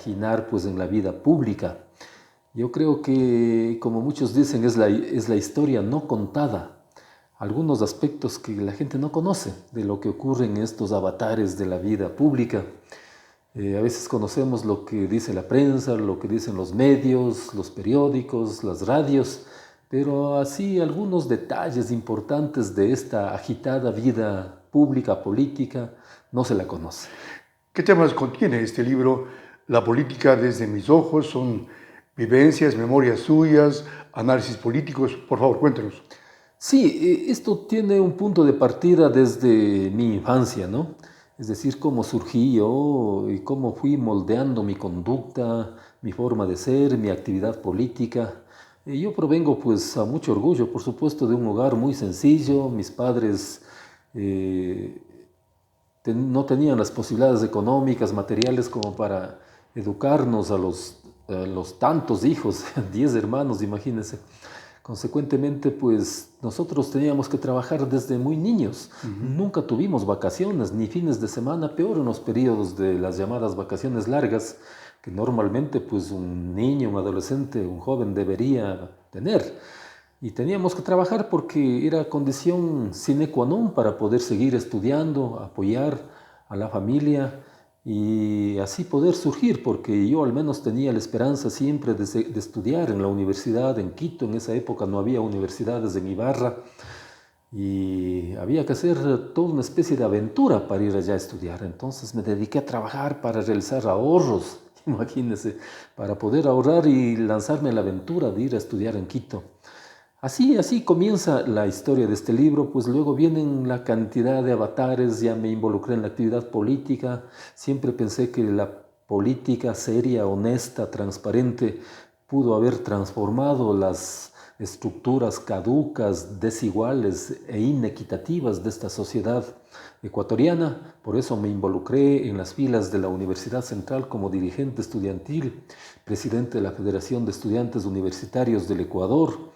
compaginar pues en la vida pública. Yo creo que, como muchos dicen, es la historia no contada, algunos aspectos que la gente no conoce de lo que ocurre en estos avatares de la vida pública. A veces conocemos lo que dice la prensa, lo que dicen los medios, los periódicos, las radios, pero así algunos detalles importantes de esta agitada vida pública, política, no se la conoce. ¿Qué temas contiene este libro? La política desde mis ojos, son vivencias, memorias suyas, análisis políticos. Por favor, cuéntenos. Sí, esto tiene un punto de partida desde mi infancia, ¿no? Es decir, cómo surgí yo y cómo fui moldeando mi conducta, mi forma de ser, mi actividad política. Yo provengo, pues, a mucho orgullo, por supuesto, de un hogar muy sencillo. Mis padres eh, no tenían las posibilidades económicas, materiales como para educarnos a los tantos hijos, 10 hermanos, imagínense. Consecuentemente, pues nosotros teníamos que trabajar desde muy niños. Nunca tuvimos vacaciones ni fines de semana, peor en los periodos de las llamadas vacaciones largas, que normalmente pues un niño, un adolescente, un joven debería tener. Y teníamos que trabajar porque era condición sine qua non para poder seguir estudiando, apoyar a la familia y así poder surgir, porque yo al menos tenía la esperanza siempre de estudiar en la universidad en Quito. En esa época no había universidades en Ibarra y había que hacer toda una especie de aventura para ir allá a estudiar. Entonces me dediqué a trabajar para realizar ahorros, imagínense, para poder ahorrar y lanzarme a la aventura de ir a estudiar en Quito. Así comienza la historia de este libro, pues luego vienen la cantidad de avatares. Ya me involucré en la actividad política, siempre pensé que la política seria, honesta, transparente, pudo haber transformado las estructuras caducas, desiguales e inequitativas de esta sociedad ecuatoriana. Por eso me involucré en las filas de la Universidad Central como dirigente estudiantil, presidente de la Federación de Estudiantes Universitarios del Ecuador.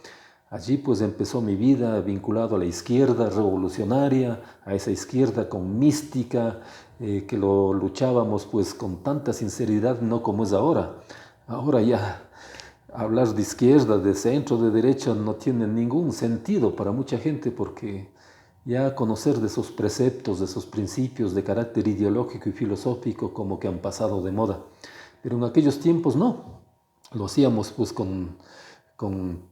Allí pues empezó mi vida vinculado a la izquierda revolucionaria, a esa izquierda con mística, que lo luchábamos pues con tanta sinceridad, no como es ahora. Ahora ya hablar de izquierda, de centro, de derecha no tiene ningún sentido para mucha gente, porque ya conocer de esos preceptos, de esos principios de carácter ideológico y filosófico como que han pasado de moda. Pero en aquellos tiempos no, lo hacíamos pues con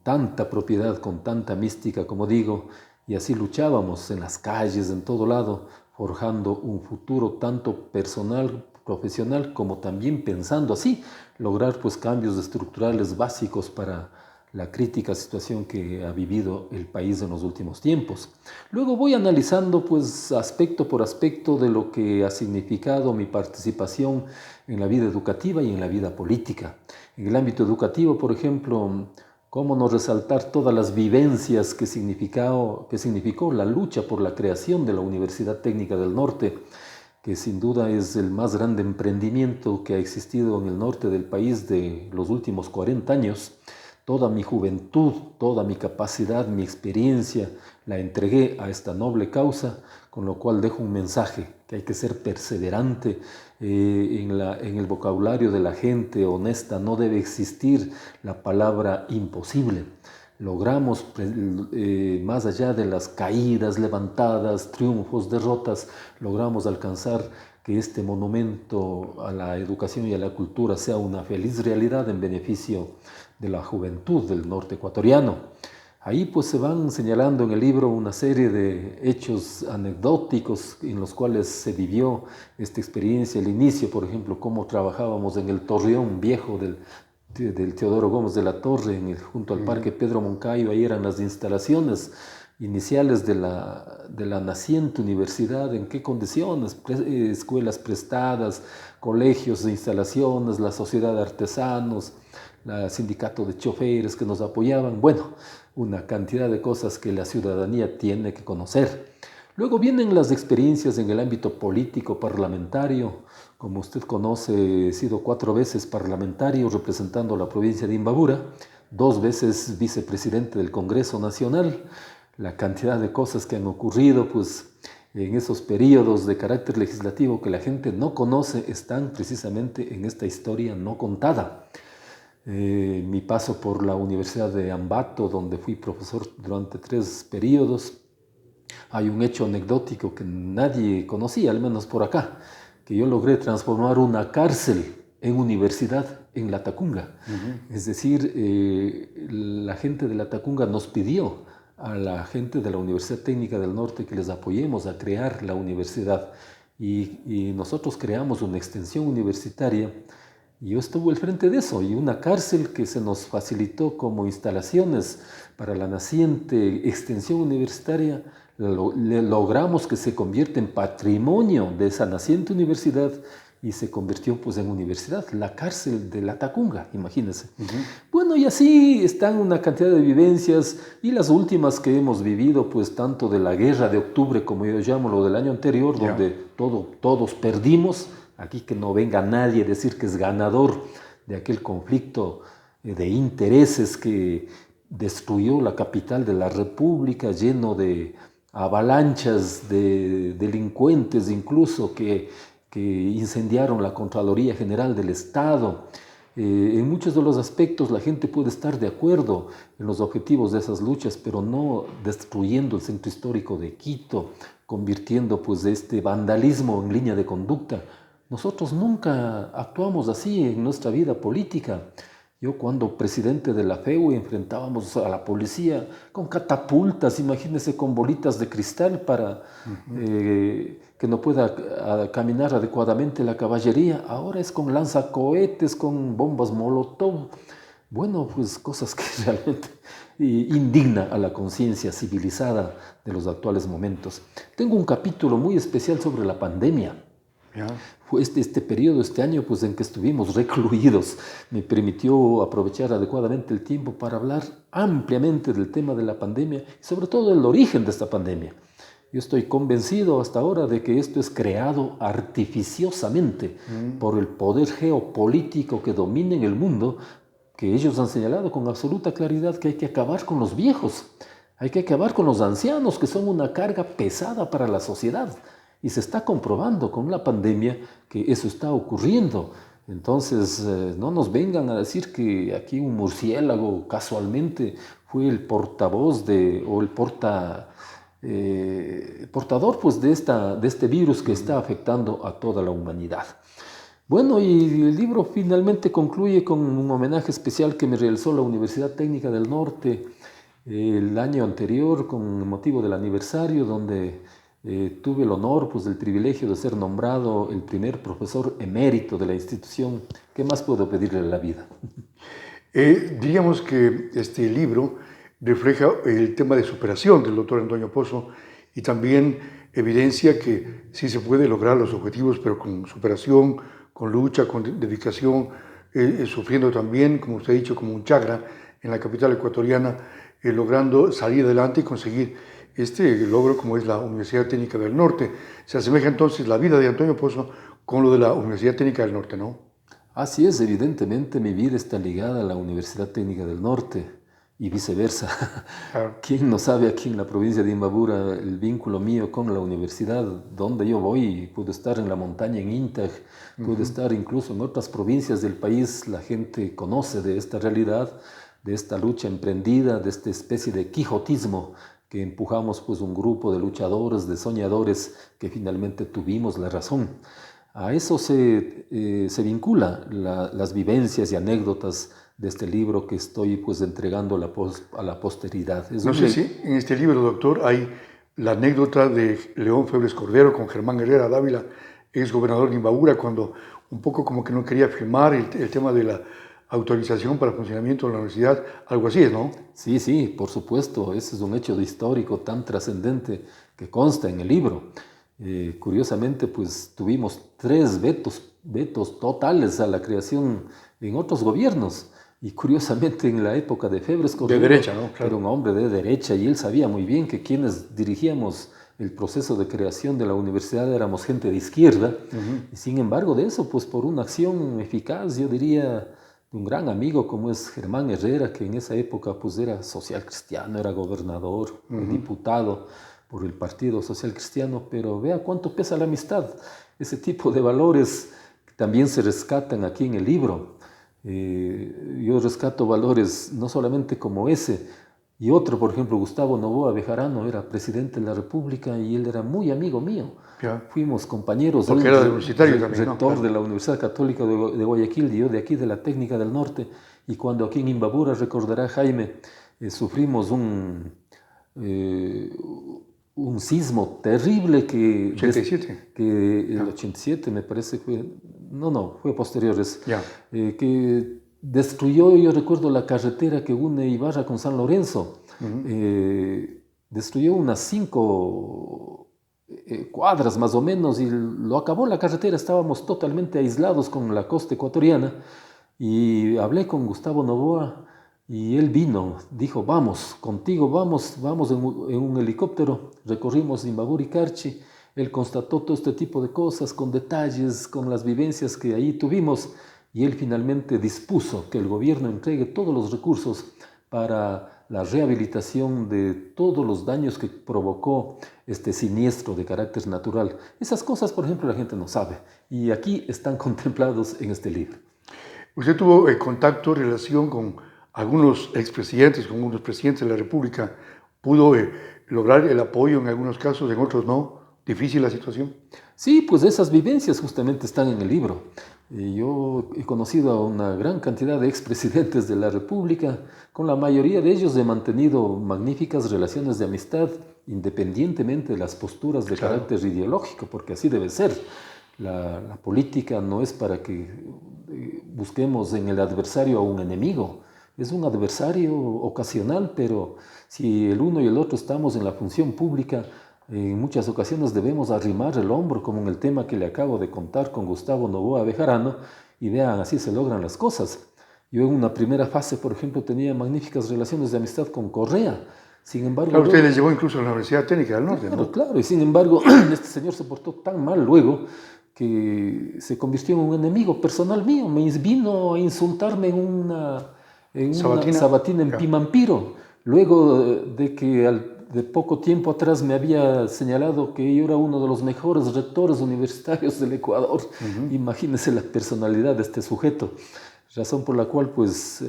tanta propiedad, con tanta mística, como digo, y así luchábamos en las calles, en todo lado, forjando un futuro tanto personal, profesional, como también pensando así, lograr pues cambios estructurales básicos para la crítica situación que ha vivido el país en los últimos tiempos. Luego voy analizando pues aspecto por aspecto de lo que ha significado mi participación en la vida educativa y en la vida política. En el ámbito educativo, por ejemplo, cómo no resaltar todas las vivencias que significó la lucha por la creación de la Universidad Técnica del Norte, que sin duda es el más grande emprendimiento que ha existido en el norte del país de los últimos 40 años. Toda mi juventud, toda mi capacidad, mi experiencia, la entregué a esta noble causa, con lo cual dejo un mensaje, que hay que ser perseverante en el vocabulario de la gente honesta. No debe existir la palabra imposible. Logramos, más allá de las caídas, levantadas, triunfos, derrotas, logramos alcanzar que este monumento a la educación y a la cultura sea una feliz realidad en beneficio de la juventud del norte ecuatoriano. Ahí pues se van señalando en el libro una serie de hechos anecdóticos en los cuales se vivió esta experiencia. El inicio, por ejemplo, cómo trabajábamos en el torreón viejo del Teodoro Gómez de la Torre, junto al Parque Pedro Moncayo. Ahí eran las instalaciones iniciales de la naciente universidad. En qué condiciones: escuelas prestadas, colegios, instalaciones, la sociedad de artesanos, el sindicato de choferes que nos apoyaban. Bueno, una cantidad de cosas que la ciudadanía tiene que conocer. Luego vienen las experiencias en el ámbito político parlamentario. Como usted conoce, he sido 4 veces parlamentario representando a la provincia de Imbabura, 2 veces vicepresidente del Congreso Nacional. La cantidad de cosas que han ocurrido, pues en esos periodos de carácter legislativo que la gente no conoce, están precisamente en esta historia no contada. Mi paso por la Universidad de Ambato, donde fui profesor durante 3 periodos, hay un hecho anecdótico que nadie conocía, al menos por acá, que yo logré transformar una cárcel en universidad en Latacunga. Es decir, la gente de Latacunga nos pidió a la gente de la Universidad Técnica del Norte que les apoyemos a crear la universidad y nosotros creamos una extensión universitaria. Y yo estuve al frente de eso, y una cárcel que se nos facilitó como instalaciones para la naciente extensión universitaria, logramos que se convierta en patrimonio de esa naciente universidad y se convirtió pues en universidad, la cárcel de Latacunga, imagínense. Bueno, y así están una cantidad de vivencias, y las últimas que hemos vivido, pues tanto de la guerra de octubre, como yo llamo, lo del año anterior, donde todos perdimos. Aquí que no venga nadie a decir que es ganador de aquel conflicto de intereses que destruyó la capital de la República, lleno de avalanchas de delincuentes incluso que incendiaron la Contraloría General del Estado. En muchos de los aspectos la gente puede estar de acuerdo en los objetivos de esas luchas, pero no destruyendo el centro histórico de Quito, convirtiendo pues este vandalismo en línea de conducta. Nosotros nunca actuamos así en nuestra vida política. Yo cuando presidente de la FEU enfrentábamos a la policía con catapultas, imagínense, con bolitas de cristal para que no pueda caminar adecuadamente la caballería. Ahora es con lanzacohetes, con bombas molotov. Bueno, pues cosas que realmente indigna a la conciencia civilizada de los actuales momentos. Tengo un capítulo muy especial sobre la pandemia. Fue este periodo, este año, pues en que estuvimos recluidos, me permitió aprovechar adecuadamente el tiempo para hablar ampliamente del tema de la pandemia y sobre todo del origen de esta pandemia. Yo estoy convencido hasta ahora de que esto es creado artificiosamente por el poder geopolítico que domina en el mundo, que ellos han señalado con absoluta claridad que hay que acabar con los viejos, hay que acabar con los ancianos, que son una carga pesada para la sociedad. Y se está comprobando con la pandemia que eso está ocurriendo. Entonces, no nos vengan a decir que aquí un murciélago casualmente fue el portavoz o el portador pues, de este virus que está afectando a toda la humanidad. Bueno, y el libro finalmente concluye con un homenaje especial que me realizó la Universidad Técnica del Norte el año anterior con motivo del aniversario, donde tuve el honor, pues el privilegio de ser nombrado el primer profesor emérito de la institución. ¿Qué más puedo pedirle a la vida? Diríamos que este libro refleja el tema de superación del doctor Antonio Pozo y también evidencia que sí se puede lograr los objetivos, pero con superación, con lucha, con dedicación, sufriendo también, como usted ha dicho, como un chakra en la capital ecuatoriana, logrando salir adelante y conseguir este logro como es la Universidad Técnica del Norte. Se asemeja entonces la vida de Antonio Pozo con lo de la Universidad Técnica del Norte, ¿no? Así es, evidentemente mi vida está ligada a la Universidad Técnica del Norte y viceversa. Claro. ¿Quién no sabe aquí en la provincia de Imbabura el vínculo mío con la universidad? Donde yo voy, puedo estar en la montaña en Intag, puedo estar incluso en otras provincias del país. La gente conoce de esta realidad, de esta lucha emprendida, de esta especie de quijotismo que empujamos pues un grupo de luchadores, de soñadores que finalmente tuvimos la razón. A eso se vincula las vivencias y anécdotas de este libro que estoy pues entregando a la posteridad. No sé si en este libro, doctor, hay la anécdota de León Febres Cordero con Germán Herrera Dávila, ex gobernador de Imbabura, cuando un poco como que no quería firmar el tema de la autorización para el funcionamiento de la universidad, algo así, ¿no? Sí, sí, por supuesto, ese es un hecho histórico tan trascendente que consta en el libro. Curiosamente, pues tuvimos 3 vetos totales a la creación en otros gobiernos. Y curiosamente en la época de Febres Cordero, de derecha, ¿no? Claro. Era un hombre de derecha y él sabía muy bien que quienes dirigíamos el proceso de creación de la universidad éramos gente de izquierda. Y sin embargo de eso, pues por una acción eficaz, yo diría, de un gran amigo como es Germán Herrera, que en esa época pues era social cristiano, era gobernador, diputado por el Partido Social Cristiano, pero vea cuánto pesa la amistad. Ese tipo de valores también se rescatan aquí en el libro. Yo rescato valores no solamente como ese, y otro, por ejemplo, Gustavo Noboa Bejarano era presidente de la República y él era muy amigo mío. Ya. Fuimos compañeros. Porque era universitario también, ¿no? Rector de la Universidad Católica de Guayaquil y yo de aquí, de la Técnica del Norte. Y cuando aquí en Imbabura, recordará Jaime, sufrimos un sismo terrible que... 87. Que el 87 me parece fue... No, fue posterior eso. Ya. Que destruyó, yo recuerdo, la carretera que une Ibarra con San Lorenzo. Destruyó unas 5 cuadras más o menos y lo acabó la carretera. Estábamos totalmente aislados con la costa ecuatoriana y hablé con Gustavo Noboa y él vino, dijo, vamos, contigo vamos en un helicóptero. Recorrimos Imbabura y Carchi. Él constató todo este tipo de cosas con detalles, con las vivencias que ahí tuvimos. Y él finalmente dispuso que el gobierno entregue todos los recursos para la rehabilitación de todos los daños que provocó este siniestro de carácter natural. Esas cosas, por ejemplo, la gente no sabe y aquí están contemplados en este libro. Usted tuvo contacto, relación con algunos expresidentes, con algunos presidentes de la República. ¿Pudo lograr el apoyo en algunos casos, en otros no? ¿Difícil la situación? Sí, pues esas vivencias justamente están en el libro. Yo he conocido a una gran cantidad de expresidentes de la República. Con la mayoría de ellos he mantenido magníficas relaciones de amistad, independientemente de las posturas de carácter ideológico, porque así debe ser. La política no es para que busquemos en el adversario a un enemigo. Es un adversario ocasional, pero si el uno y el otro estamos en la función pública, en muchas ocasiones debemos arrimar el hombro, como en el tema que le acabo de contar con Gustavo Noboa Bejarano, y vean, así se logran las cosas. Yo en una primera fase, por ejemplo, tenía magníficas relaciones de amistad con Correa. Sin embargo... Claro, usted les llevó incluso a la Universidad Técnica del Norte, claro, ¿no? Claro, y sin embargo, este señor se portó tan mal luego que se convirtió en un enemigo personal mío. Me vino a insultarme en una sabatina en Pimampiro, luego de que de poco tiempo atrás me había señalado que yo era uno de los mejores rectores universitarios del Ecuador. Imagínense la personalidad de este sujeto, razón por la cual pues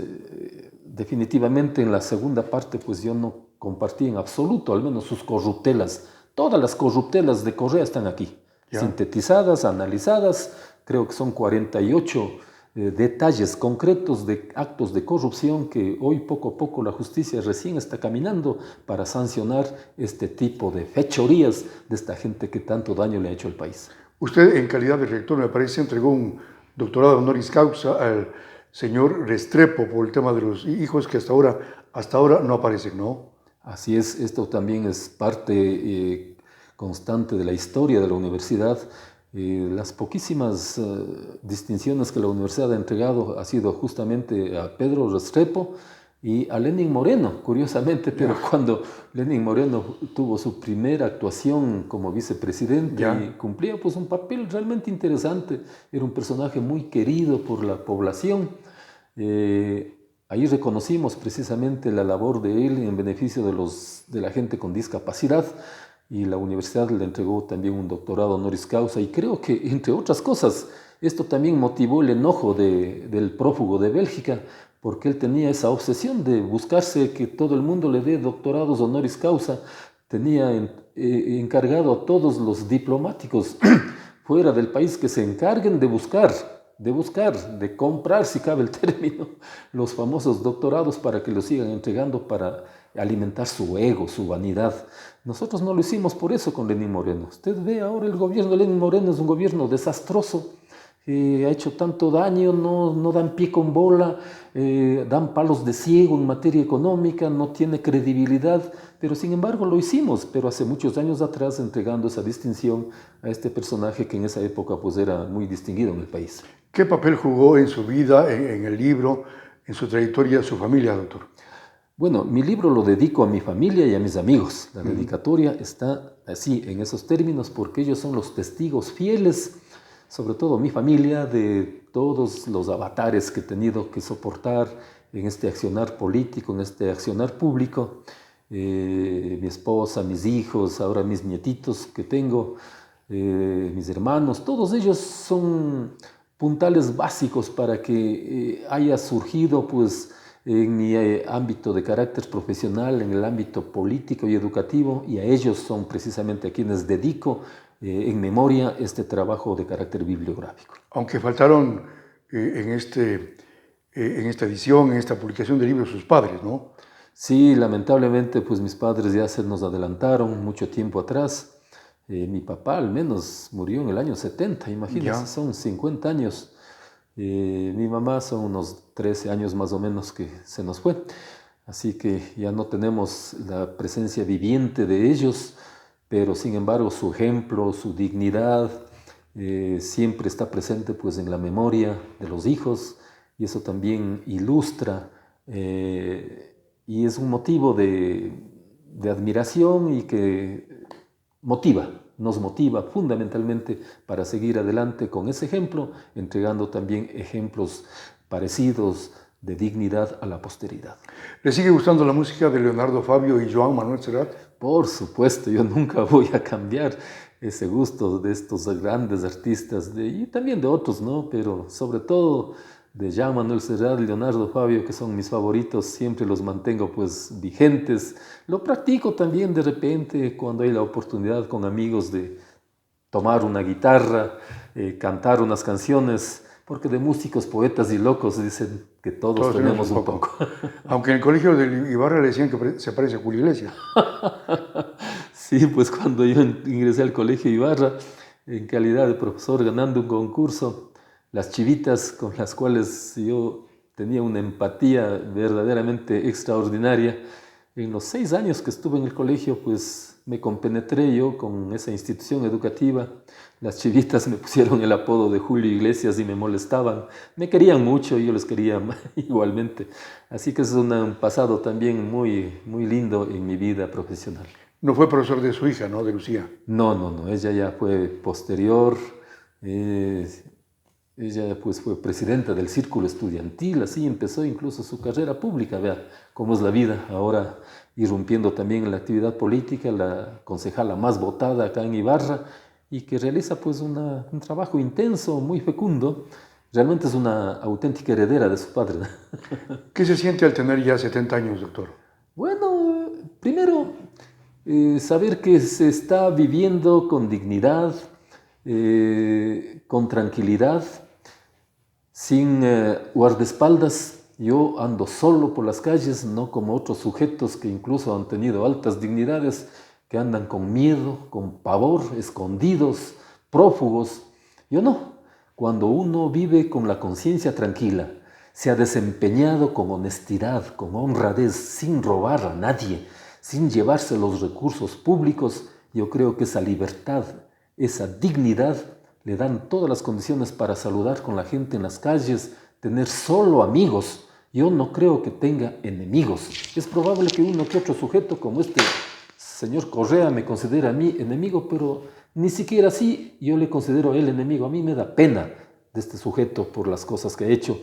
definitivamente en la segunda parte pues yo no compartí en absoluto, al menos sus corruptelas. Todas las corruptelas de Correa están aquí, sintetizadas, analizadas. Creo que son 48 detalles concretos de actos de corrupción que hoy poco a poco la justicia recién está caminando para sancionar este tipo de fechorías de esta gente que tanto daño le ha hecho al país. Usted, en calidad de rector, me parece, entregó un doctorado honoris causa al señor Restrepo por el tema de los hijos que hasta ahora no aparecen, ¿no? Así es, esto también es parte constante de la historia de la universidad. Las poquísimas distinciones que la universidad ha entregado ha sido justamente a Pedro Restrepo y a Lenín Moreno, curiosamente, pero cuando Lenín Moreno tuvo su primera actuación como vicepresidente y cumplía pues un papel realmente interesante, era un personaje muy querido por la población. Ahí reconocimos precisamente la labor de él en beneficio de la gente con discapacidad. Y la universidad le entregó también un doctorado honoris causa y creo que, entre otras cosas, esto también motivó el enojo del prófugo de Bélgica, porque él tenía esa obsesión de buscarse que todo el mundo le dé doctorados honoris causa. Tenía encargado a todos los diplomáticos fuera del país que se encarguen de buscar, de comprar, si cabe el término, los famosos doctorados para que los sigan entregando para alimentar su ego, su vanidad. Nosotros no lo hicimos por eso con Lenín Moreno. Usted ve ahora el gobierno de Lenín Moreno es un gobierno desastroso, ha hecho tanto daño, no dan pie con bola, dan palos de ciego en materia económica, no tiene credibilidad, pero sin embargo lo hicimos, pero hace muchos años atrás entregando esa distinción a este personaje que en esa época pues era muy distinguido en el país. ¿Qué papel jugó en su vida, en el libro, en su trayectoria, su familia, doctor? Bueno, mi libro lo dedico a mi familia y a mis amigos. La dedicatoria está así, en esos términos, porque ellos son los testigos fieles, sobre todo mi familia, de todos los avatares que he tenido que soportar en este accionar político, en este accionar público. mi esposa, mis hijos, ahora mis nietitos que tengo, mis hermanos, todos ellos son puntales básicos para que haya surgido pues en mi ámbito de carácter profesional, en el ámbito político y educativo, y a ellos son precisamente a quienes dedico en memoria este trabajo de carácter bibliográfico. Aunque faltaron en esta edición, en esta publicación del libro, sus padres, ¿no? Sí, lamentablemente pues mis padres ya se nos adelantaron mucho tiempo atrás. Mi papá al menos murió en el año 70, imagínense, son 50 años. Mi mamá son unos 13 años más o menos que se nos fue. Así que ya no tenemos la presencia viviente de ellos, pero sin embargo su ejemplo, su dignidad, siempre está presente pues en la memoria de los hijos, y eso también ilustra y es un motivo de admiración y que nos motiva fundamentalmente para seguir adelante con ese ejemplo, entregando también ejemplos parecidos de dignidad a la posteridad. ¿Le sigue gustando la música de Leonardo Fabio y Joan Manuel Serrat? Por supuesto, yo nunca voy a cambiar ese gusto de estos grandes artistas y también de otros, ¿no? Pero sobre todo de Joan Manuel Serrat y Leonardo Fabio, que son mis favoritos, siempre los mantengo pues vigentes. Lo practico también de repente cuando hay la oportunidad con amigos de tomar una guitarra, cantar unas canciones, porque de músicos, poetas y locos dicen que todos tenemos un poco. Aunque en el colegio de Ibarra le decían que se parece a Julio Iglesias. Sí, pues cuando yo ingresé al colegio Ibarra, en calidad de profesor ganando un concurso, las chivitas con las cuales yo tenía una empatía verdaderamente extraordinaria, en los 6 años que estuve en el colegio, pues me compenetré yo con esa institución educativa. Las chivitas me pusieron el apodo de Julio Iglesias y me molestaban. Me querían mucho y yo les quería igualmente. Así que es un pasado también muy, muy lindo en mi vida profesional. No fue profesor de su hija, ¿no? De Lucía. No. Ella ya fue posterior. Ella pues fue presidenta del círculo estudiantil, así empezó incluso su carrera pública. Vea cómo es la vida, ahora irrumpiendo también en la actividad política, la concejala más votada acá en Ibarra, y que realiza pues un trabajo intenso, muy fecundo. Realmente es una auténtica heredera de su padre. ¿Qué se siente al tener ya 70 años, doctor? Bueno, primero, saber que se está viviendo con dignidad, con tranquilidad, sin guardaespaldas. Yo ando solo por las calles, no como otros sujetos que incluso han tenido altas dignidades, que andan con miedo, con pavor, escondidos, prófugos. Yo no. Cuando uno vive con la conciencia tranquila, se ha desempeñado con honestidad, con honradez, sin robar a nadie, sin llevarse los recursos públicos, yo creo que esa libertad, esa dignidad, le dan todas las condiciones para saludar con la gente en las calles, tener solo amigos. Yo no creo que tenga enemigos. Es probable que uno que otro sujeto como este señor Correa me considere a mí enemigo, pero ni siquiera así yo le considero a él enemigo. A mí me da pena de este sujeto por las cosas que ha hecho,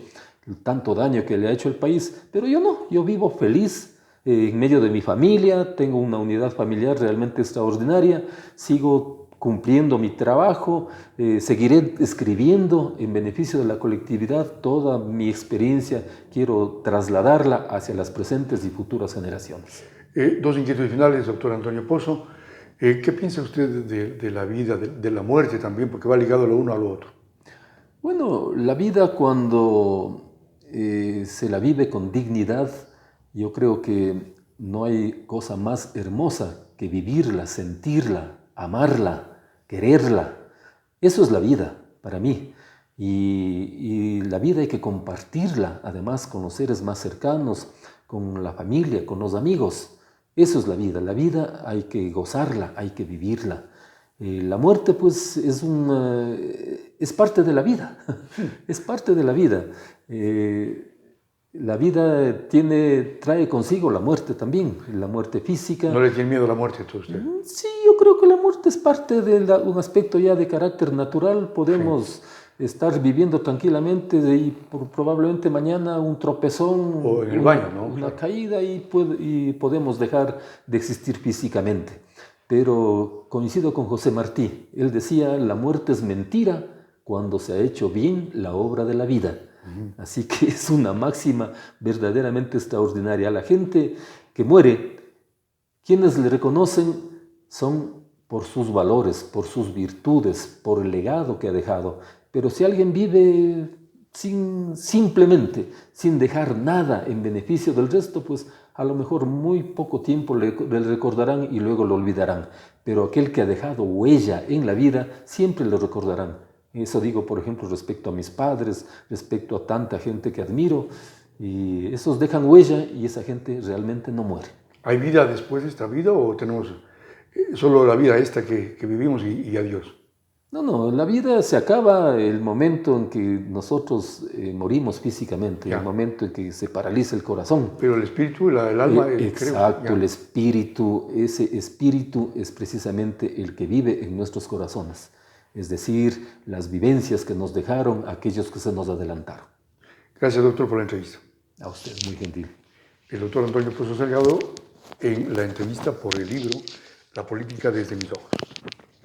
el tanto daño que le ha hecho al país, pero yo no, yo vivo feliz en medio de mi familia, tengo una unidad familiar realmente extraordinaria, sigo cumpliendo mi trabajo, seguiré escribiendo en beneficio de la colectividad. Toda mi experiencia quiero trasladarla hacia las presentes y futuras generaciones. 2 inquietudes finales, doctor Antonio Pozo. ¿Qué piensa usted de la vida, de la muerte también, porque va ligado lo uno a lo otro? Bueno, la vida cuando se la vive con dignidad, yo creo que no hay cosa más hermosa que vivirla, sentirla, amarla, quererla. Eso es la vida para mí. Y la vida hay que compartirla, además, con los seres más cercanos, con la familia, con los amigos. Eso es la vida. La vida hay que gozarla, hay que vivirla. La muerte, pues, es parte de la vida. Es parte de la vida. La vida trae consigo la muerte también, la muerte física. ¿No le tiene miedo a la muerte a usted? Sí, yo creo que la muerte es parte de un aspecto ya de carácter natural. Podemos estar viviendo tranquilamente y probablemente mañana un tropezón o en el baño, ¿no? una caída y podemos dejar de existir físicamente. Pero coincido con José Martí, él decía, la muerte es mentira cuando se ha hecho bien la obra de la vida. Así que es una máxima verdaderamente extraordinaria. A la gente que muere, quienes le reconocen son por sus valores, por sus virtudes, por el legado que ha dejado. Pero si alguien vive simplemente sin dejar nada en beneficio del resto, pues a lo mejor muy poco tiempo le recordarán y luego lo olvidarán. Pero aquel que ha dejado huella en la vida, siempre lo recordarán. Eso digo, por ejemplo, respecto a mis padres, respecto a tanta gente que admiro, y esos dejan huella y esa gente realmente no muere. ¿Hay vida después de esta vida o tenemos solo la vida esta que vivimos y adiós? No, la vida se acaba el momento en que nosotros morimos físicamente, Ya. el momento en que se paraliza el corazón. Pero el espíritu, el alma, Exacto, creo, el espíritu, ese espíritu es precisamente el que vive en nuestros corazones. Es decir, las vivencias que nos dejaron aquellos que se nos adelantaron. Gracias, doctor, por la entrevista. A usted, muy gentil. El doctor Antonio Pozo Salgado en la entrevista por el libro La política desde mis ojos.